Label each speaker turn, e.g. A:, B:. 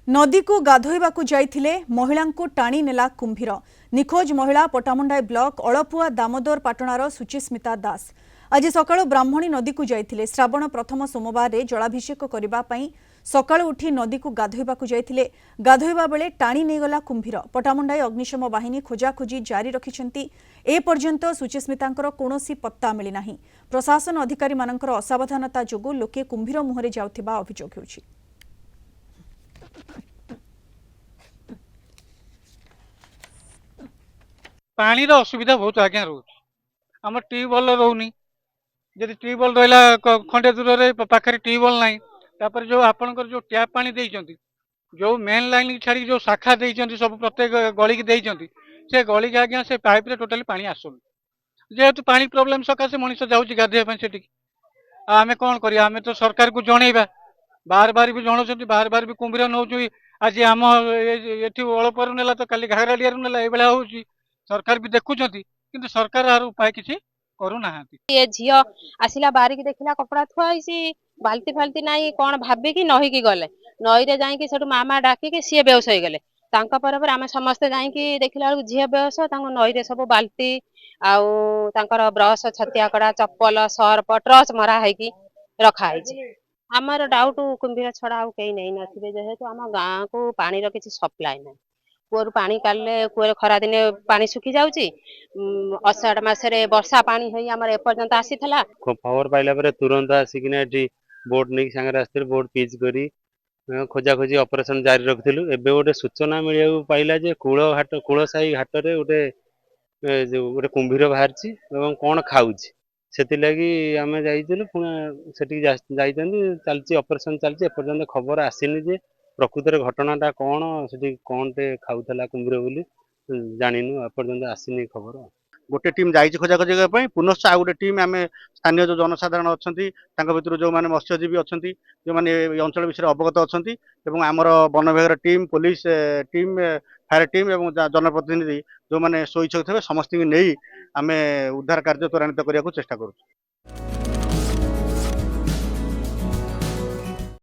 A: नदी को गाधोइबाकू जाइथिले महिलांकु टाणी नेला कुंभीर। निखोज महिला पटामुंडाई ब्लॉक अलपुआ दामोदर पाटणार सुचिस्मिता दास आज सकाळु ब्राह्मणी नदी को जाइथिले। श्रावण प्रथम सोमवार रे जलाभिषेक करिबा पई सकाळु उठी नदी को गाधोइबाकू जाइथिले। गाधोइबा बेले टाणी नेगला कुंभीर। पटामुंडाई अग्निशम बाहिनी खोजाखोजी जारी रखिछंती। ए पर्यंत सुचिस्मितांकर कोनोसी पत्ता मिली नाही। प्रशासन अधिकारी मानकर असावधानता जोगु लोके कुंभीर मुहरे जाउथिबा अभियोग हेउछि।
B: पानी असुविधा बहुत आज्ञा रोच आम ट्यूबवेल रोनी जब ट्यूबवेल रहा खंडे दूर पाखे ट्यूबवेल ना जो आपंकर जो टैप पानी देइचंती जो मेन लाइन छाड़ी जो शाखा देइचंती सब प्रत्येक गली की देइचंती से गली के आज्ञा से पाइप रे टोटाली पानी आसुन जेहेतु पानी प्रोब्लेम सकाशे मनीष जाऊँगी गाधोवा से आम कौन कर आम तो सरकार को जनइबा बार बार भी जनाऊँ बार बार भी कुंभीर नौ आज आम ये अल्पर नेला तो काली घाघराडिया नेला ये हूँ सरकार भी देखुं किंतु सरकार यार उपाय किसी करूना।
C: ये झील आसला बारिक देखला कपड़ा थुआई बाल्टी फाल्टी नाई कौन भाविकी नही की गले नई रे जाई सेठू मामा डाकिकी सी बेहोश हो गले आम समस्ते जाई देखला झील बेहोश नई रे सब बाल्टी आउ ब्रश छतिया कड़ा चप्पल सर्फ ट्रच मरा है रखाई। आमर डाउट कुंभीर छड़ा आउ कई नहीं नथिबे जेहेतु आम गाँ को पानी रो किछि सप्लाई ना कूअर पानी काढले कूअर खरा दिने पानी सुखी जाउची अषाढ़ मासरे वर्षा पानी होई हमर एपर्यंत आसीथला
D: खबर पाइला पर तुरंत आसिकिना एठी बोट नहीं सांगे आसते बोट पिच करी खोजा खोजी ऑपरेशन जारी रखिलु। एबे गोटे सूचना मिलिया पाइला जे कूल साई घाट रे गोटे कुंभीर बाहरची एवं कौन खाउची सेतिलागी आमे जाइथिलु पुणी सेठी जाइतंदी चलची ऑपरेशन चलची एपर्यंत खबर आसीनी जे प्रकृतर घटनाटा कौन सेठी कौनटे खाउथला कुंभीर बोली जानिनु एपर्यंत आसीनी खबर।
E: गोटे टीम जाइए खोजाखोजी पुनश्च आ गए टीम आम स्थानीय जो जनसाधारण अच्छा भर जो मैंने मत्स्यजीवी अच्छा जो मैंने अंचल विषय अवगत अच्छा आमर वन विभाग team police team fire team और जनप्रतिनिधि जो मैंने स्वइच्छुक थे समस्त नहीं आम उद्धार कार्य त्वरान्वित करने को चेष्टा करूँ।